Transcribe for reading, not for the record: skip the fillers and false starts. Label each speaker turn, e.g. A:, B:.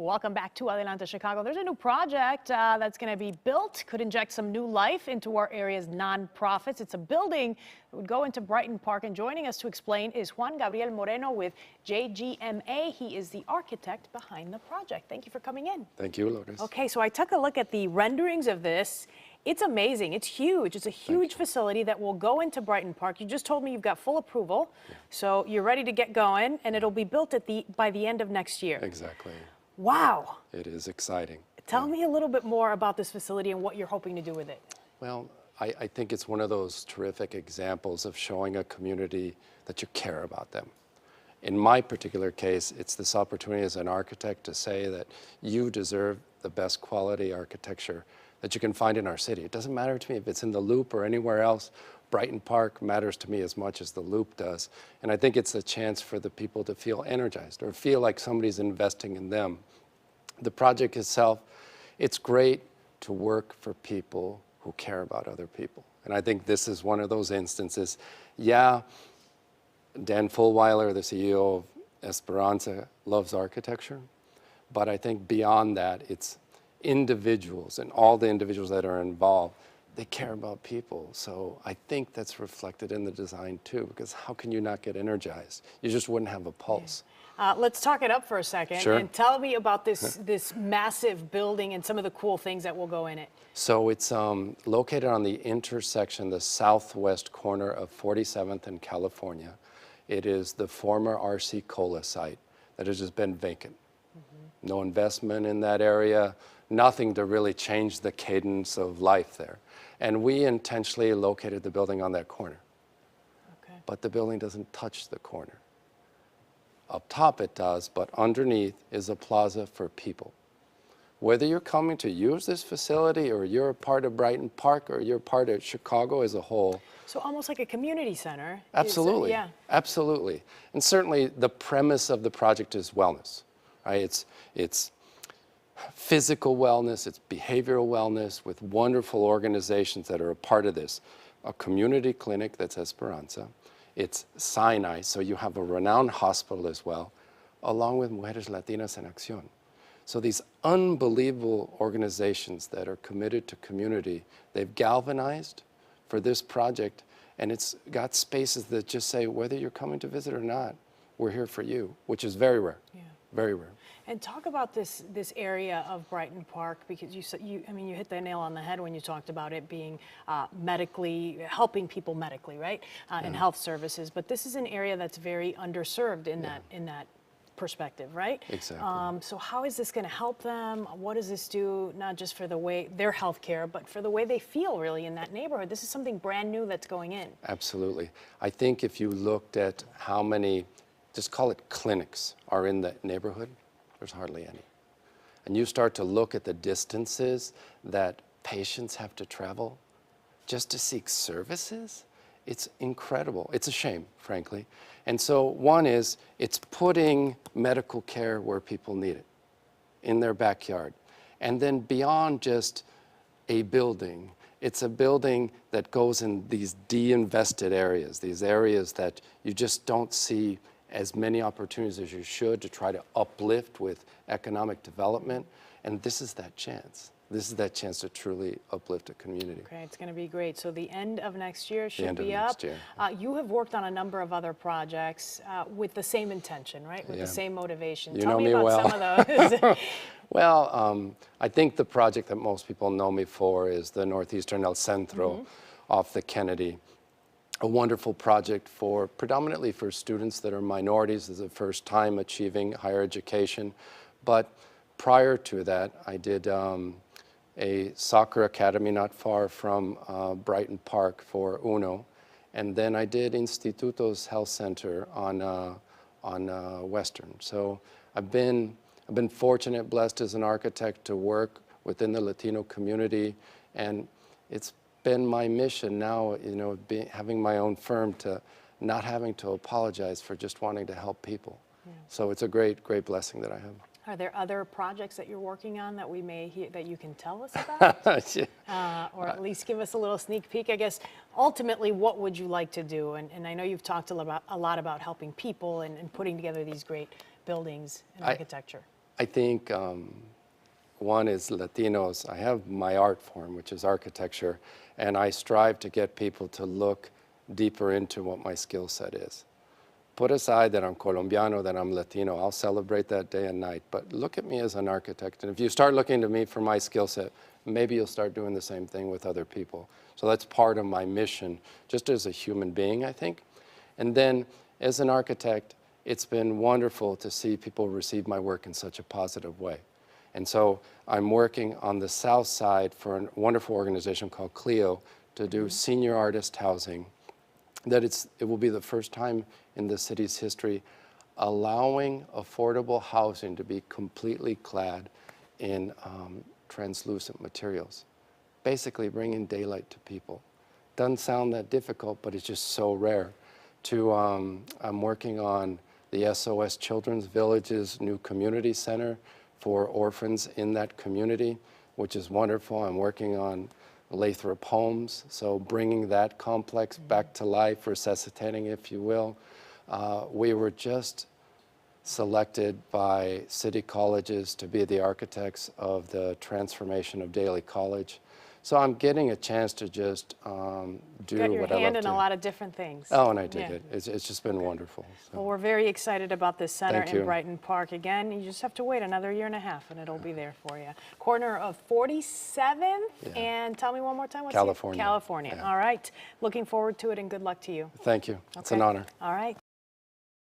A: Welcome back to Adelante Chicago. There's a new project that's going to be built, could inject some new life into our area's nonprofits. It's a building that would go into Brighton Park. And joining us to explain is Juan Gabriel Moreno with JGMA. He is the architect behind the project. Thank you for coming in.
B: Thank you, Lourdes.
A: Okay, so I took a look at the renderings of this. It's amazing. It's huge. It's a huge facility that will go into Brighton Park. You just told me you've got full approval, so you're ready to get going, and it'll be built by the end of next year.
B: Exactly.
A: Wow.
B: It is exciting.
A: Tell me a little bit more about this facility and what you're hoping to do with it.
B: Well, I think it's one of those terrific examples of showing a community that you care about them. In my particular case, it's this opportunity as an architect to say that you deserve the best quality architecture that you can find in our city. It doesn't matter to me if it's in the Loop or anywhere else. Brighton Park matters to me as much as the Loop does. And I think it's a chance for the people to feel energized or feel like somebody's investing in them. The project itself, it's great to work for people who care about other people. And I think this is one of those instances. Yeah, Dan Fulweiler, the CEO of Esperanza, loves architecture. But I think beyond that, it's individuals and all the individuals that are involved, they care about people. So I think that's reflected in the design too, because how can you not get energized? You just wouldn't have a pulse.
A: Let's talk it up for a second.
B: Sure.
A: And tell me about this massive building and some of the cool things that will go in it.
B: So it's located on the intersection, the southwest corner of 47th and California. It is the former RC Cola site that has just been vacant. No investment in that area, nothing to really change the cadence of life there. And we intentionally located the building on that corner.
A: Okay.
B: But the building doesn't touch the corner. Up top it does, but underneath is a plaza for people. Whether you're coming to use this facility or you're a part of Brighton Park or you're part of Chicago as a whole.
A: So almost like a community center.
B: Absolutely,
A: Yeah.
B: Absolutely. And certainly the premise of the project is wellness, right? It's physical wellness, it's behavioral wellness with wonderful organizations that are a part of this. A community clinic that's Esperanza. It's Sinai, so you have a renowned hospital as well, along with Mujeres Latinas en Acción. So these unbelievable organizations that are committed to community, they've galvanized for this project, and it's got spaces that just say, whether you're coming to visit or not, we're here for you, which is very rare, very rare.
A: And talk about this area of Brighton Park, because you hit the nail on the head when you talked about it being medically, helping people medically, right? And health services. But this is an area that's very underserved in that perspective, right?
B: Exactly.
A: So how is this going to help them? What does this do, not just for the way their health care, but for the way they feel really in that neighborhood? This is something brand new that's going in.
B: Absolutely. I think if you looked at how many, just call it clinics, are in the neighborhood, there's hardly any. And you start to look at the distances that patients have to travel just to seek services, it's incredible. It's a shame, frankly. And so one is, it's putting medical care where people need it, in their backyard. And then beyond just a building, it's a building that goes in these de-invested areas, these areas that you just don't see as many opportunities as you should to try to uplift with economic development. And this is that chance. This is that chance to truly uplift a community.
A: Okay, it's going to be great. So the end of next year should
B: be
A: up.
B: Next year.
A: You have worked on a number of other projects with the same intention, right? With the same motivation.
B: You
A: Tell
B: know
A: me
B: me
A: about
B: well.
A: some of those.
B: Well, I think the project that most people know me for is the Northeastern El Centro off the Kennedy. A wonderful project for predominantly for students that are minorities. This is the first time achieving higher education. But prior to that, I did a soccer academy not far from Brighton Park for UNO. And then I did Instituto's Health Center on Western. So I've been fortunate, blessed as an architect to work within the Latino community. And it's been my mission now, having my own firm, to not having to apologize for just wanting to help people. So it's a great, great blessing that I have.
A: Are there other projects that you're working on that we may hear, that you can tell us about? Or at least give us a little sneak peek? I guess ultimately, what would you like to do? And I know you've talked a lot about helping people and putting together these great buildings and architecture.
B: I think one is Latinos. I have my art form, which is architecture, and I strive to get people to look deeper into what my skill set is. Put aside that I'm Colombiano, that I'm Latino, I'll celebrate that day and night, but look at me as an architect. And if you start looking to me for my skill set, maybe you'll start doing the same thing with other people. So that's part of my mission, just as a human being, I think. And then as an architect, it's been wonderful to see people receive my work in such a positive way. And so I'm working on the south side for a wonderful organization called Clio to do senior artist housing. It will be the first time in the city's history allowing affordable housing to be completely clad in translucent materials, basically bringing daylight to people. Doesn't sound that difficult, but it's just so rare. I'm working on the SOS Children's Village's new community center for orphans in that community, which is wonderful. I'm working on Lathrop Homes, so bringing that complex back to life, resuscitating, if you will. We were just selected by city colleges to be the architects of the transformation of Daly College. So I'm getting a chance to just do what I love to.
A: Got your hand in a lot of different things.
B: Oh, and I dig it. It's just been wonderful. So.
A: Well, we're very excited about this center
B: Thank
A: in
B: you.
A: Brighton Park. Again, you just have to wait another year and a half, and it'll be there for you. Corner of 47th, and tell me one more time. What's
B: California.
A: California.
B: Yeah.
A: All right. Looking forward to it, and good luck to you.
B: Thank you. It's
A: Okay.
B: an honor.
A: All right.